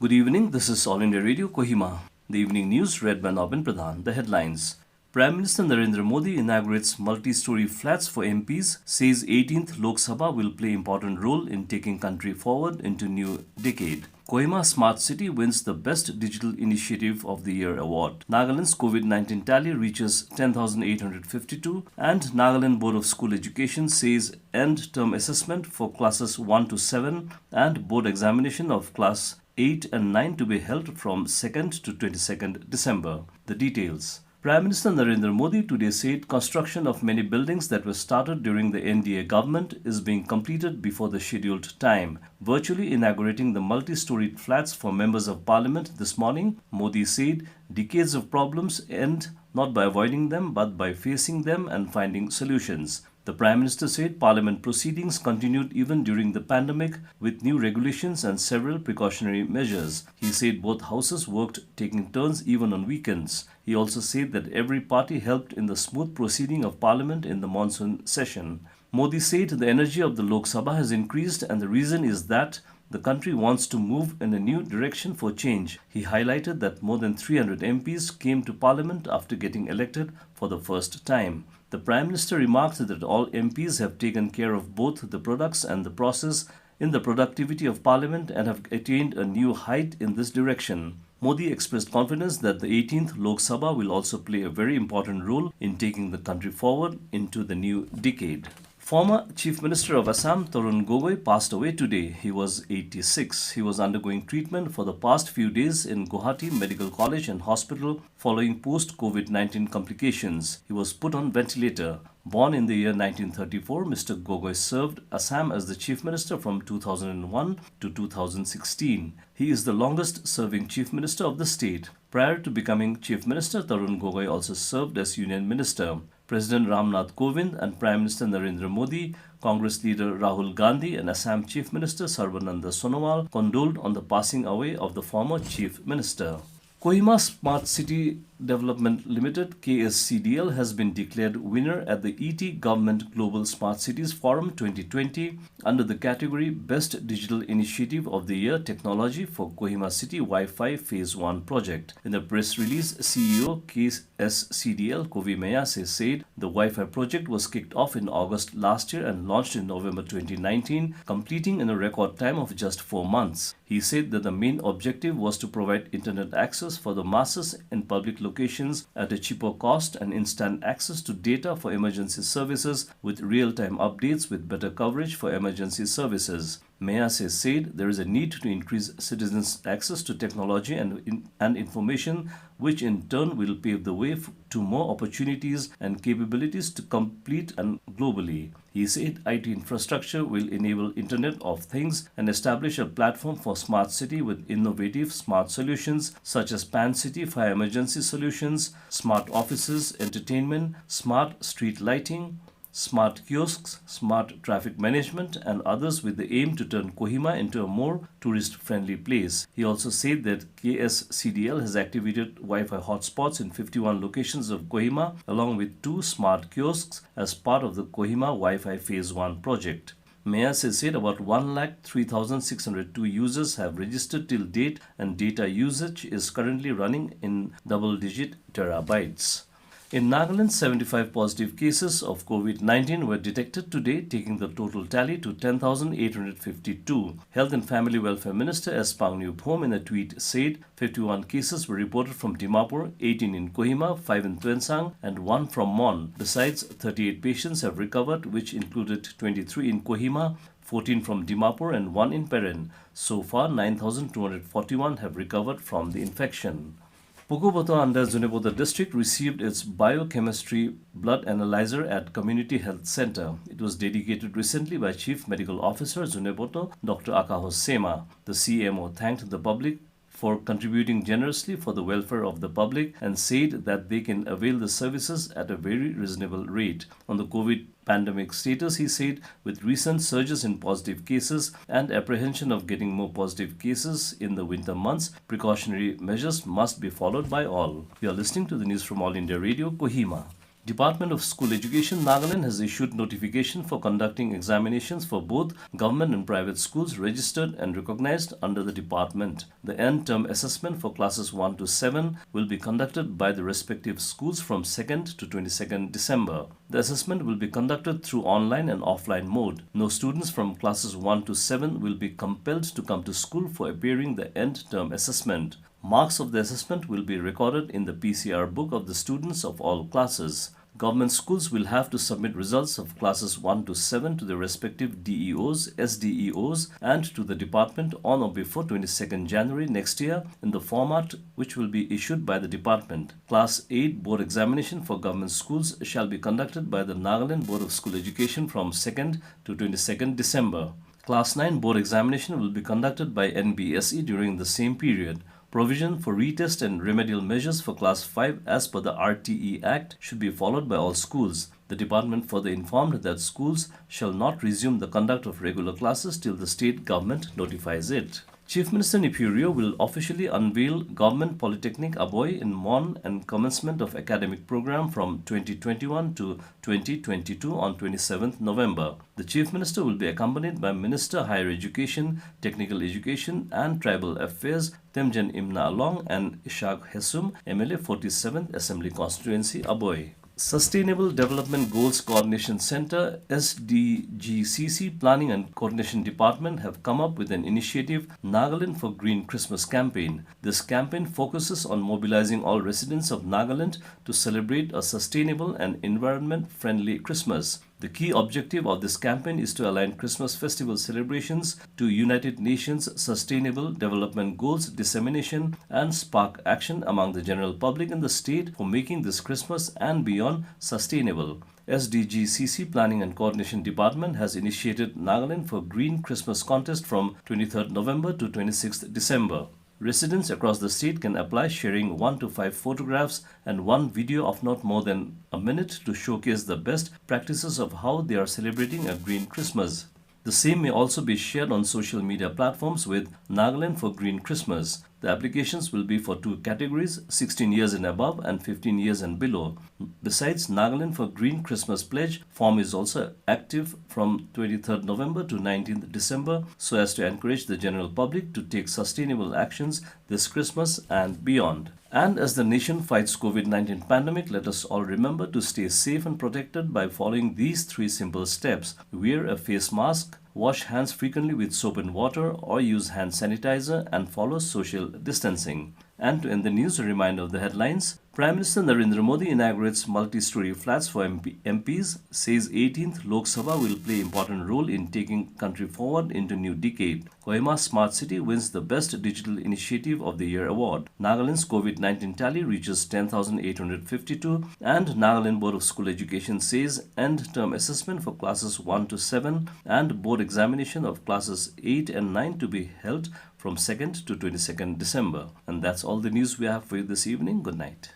Good evening, this is All India Radio Kohima. The evening news read by Nobin Pradhan. The headlines. Prime Minister Narendra Modi inaugurates multi-story flats for MPs, says 18th Lok Sabha will play important role in taking country forward into new decade. Kohima Smart City wins the Best Digital Initiative of the Year award. Nagaland's COVID-19 tally reaches 10,852 and Nagaland Board of School Education says end term assessment for classes 1 to 7 and board examination of class 8 and 9 to be held from 2nd to 22nd December. The details. Prime Minister Narendra Modi today said construction of many buildings that were started during the NDA government is being completed before the scheduled time. Virtually inaugurating the multi-storied flats for members of parliament this morning, Modi said decades of problems end not by avoiding them but by facing them and finding solutions. The Prime Minister said Parliament proceedings continued even during the pandemic with new regulations and several precautionary measures. He said both houses worked taking turns even on weekends. He also said that every party helped in the smooth proceeding of Parliament in the monsoon session. Modi said the energy of the Lok Sabha has increased and the reason is that the country wants to move in a new direction for change. He highlighted that more than 300 MPs came to Parliament after getting elected for the first time. The Prime Minister remarked that all MPs have taken care of both the products and the process in the productivity of Parliament and have attained a new height in this direction. Modi expressed confidence that the 18th Lok Sabha will also play a very important role in taking the country forward into the new decade. Former Chief Minister of Assam, Tarun Gogoi, passed away today. He was 86. He was undergoing treatment for the past few days in Guwahati Medical College and Hospital following post-COVID-19 complications. He was put on ventilator. Born in the year 1934, Mr. Gogoi served Assam as the Chief Minister from 2001 to 2016. He is the longest-serving Chief Minister of the state. Prior to becoming Chief Minister, Tarun Gogoi also served as Union Minister. President Ramnath Kovind and Prime Minister Narendra Modi, Congress leader Rahul Gandhi and Assam Chief Minister Sarbananda Sonowal condoled on the passing away of the former Chief Minister. Kohima Smart City Development Limited KSCDL has been declared winner at the ET Government Global Smart Cities Forum 2020 under the category Best Digital Initiative of the Year Technology for Kohima City Wi-Fi Phase 1 project. In a press release, CEO KSCDL Kovi Mayase said the Wi-Fi project was kicked off in August last year and launched in November 2019, completing in a record time of just 4 months. He said that the main objective was to provide internet access for the masses in public locations at a cheaper cost and instant access to data for emergency services with real-time updates with better coverage for emergency services. Mayase said there is a need to increase citizens' access to technology and information, which in turn will pave the way to more opportunities and capabilities to compete and globally. He said IT infrastructure will enable Internet of Things and establish a platform for smart city with innovative smart solutions such as Pan City fire emergency solutions, smart offices, entertainment, smart street lighting, smart kiosks, smart traffic management and others with the aim to turn Kohima into a more tourist-friendly place. He also said that KSCDL has activated Wi-Fi hotspots in 51 locations of Kohima along with 2 smart kiosks as part of the Kohima Wi-Fi Phase 1 project. Mayase said about 103,602 users have registered till date and data usage is currently running in double-digit terabytes. In Nagaland, 75 positive cases of COVID-19 were detected today, taking the total tally to 10,852. Health and Family Welfare Minister S. Pangnyu-Phom in a tweet said 51 cases were reported from Dimapur, 18 in Kohima, 5 in Tuensang and 1 from Mon. Besides, 38 patients have recovered, which included 23 in Kohima, 14 from Dimapur and 1 in Peren. So far, 9,241 have recovered from the infection. Pukuboto under Zunheboto district received its biochemistry blood analyzer at Community Health Center. It was dedicated recently by Chief Medical Officer Zunheboto, Dr. Akaho Sema. The CMO thanked the public for contributing generously for the welfare of the public and said that they can avail the services at a very reasonable rate. On the COVID pandemic status, he said, with recent surges in positive cases and apprehension of getting more positive cases in the winter months, precautionary measures must be followed by all. You are listening to the news from All India Radio, Kohima. Department of School Education Nagaland has issued notification for conducting examinations for both government and private schools registered and recognized under the department. The end-term assessment for classes 1 to 7 will be conducted by the respective schools from 2nd to 22nd December. The assessment will be conducted through online and offline mode. No students from classes 1 to 7 will be compelled to come to school for appearing the end-term assessment. Marks of the assessment will be recorded in the PCR book of the students of all classes. Government schools will have to submit results of classes 1 to 7 to the respective DEOs, SDEOs and to the department on or before 22nd January next year in the format which will be issued by the department. Class 8 board examination for government schools shall be conducted by the Nagaland Board of School Education from 2nd to 22nd December. Class 9 board examination will be conducted by NBSE during the same period. Provision for retest and remedial measures for Class 5 as per the RTE Act should be followed by all schools. The department further informed that schools shall not resume the conduct of regular classes till the state government notifies it. Chief Minister Nipurio will officially unveil Government Polytechnic Aboy in Mon and commencement of academic program from 2021 to 2022 on 27th November. The Chief Minister will be accompanied by Minister Higher Education, Technical Education and Tribal Affairs Temjen Imna Along and Ishaq Hesum, MLA 47th Assembly Constituency Aboy. Sustainable Development Goals Coordination Center SDGCC Planning and Coordination Department have come up with an initiative, Nagaland for Green Christmas campaign. This campaign focuses on mobilizing all residents of Nagaland to celebrate a sustainable and environment-friendly Christmas. The key objective of this campaign is to align Christmas festival celebrations to United Nations Sustainable Development Goals dissemination and spark action among the general public in the state for making this Christmas and beyond sustainable. SDGCC Planning and Coordination Department has initiated Nagaland for Green Christmas contest from 23rd November to 26th December. Residents across the state can apply sharing 1 to 5 photographs and 1 video of not more than a minute to showcase the best practices of how they are celebrating a green Christmas. The same may also be shared on social media platforms with Nagaland for Green Christmas. The applications will be for 2 categories, 16 years and above and 15 years and below. Besides, Nagaland for Green Christmas Pledge form is also active from 23rd November to 19th December so as to encourage the general public to take sustainable actions this Christmas and beyond. And as the nation fights COVID-19 pandemic, let us all remember to stay safe and protected by following these 3 simple steps. Wear a face mask, wash hands frequently with soap and water or use hand sanitizer and follow social distancing. And to end the news, a reminder of the headlines. Prime Minister Narendra Modi inaugurates multi-story flats for MPs, says 18th Lok Sabha will play important role in taking country forward into new decade. Kohima Smart City wins the Best Digital Initiative of the Year award. Nagaland's COVID-19 tally reaches 10,852 and Nagaland Board of School Education says end-term assessment for classes 1 to 7 and board examination of classes 8 and 9 to be held from 2nd to 22nd December. And that's all the news we have for you this evening. Good night.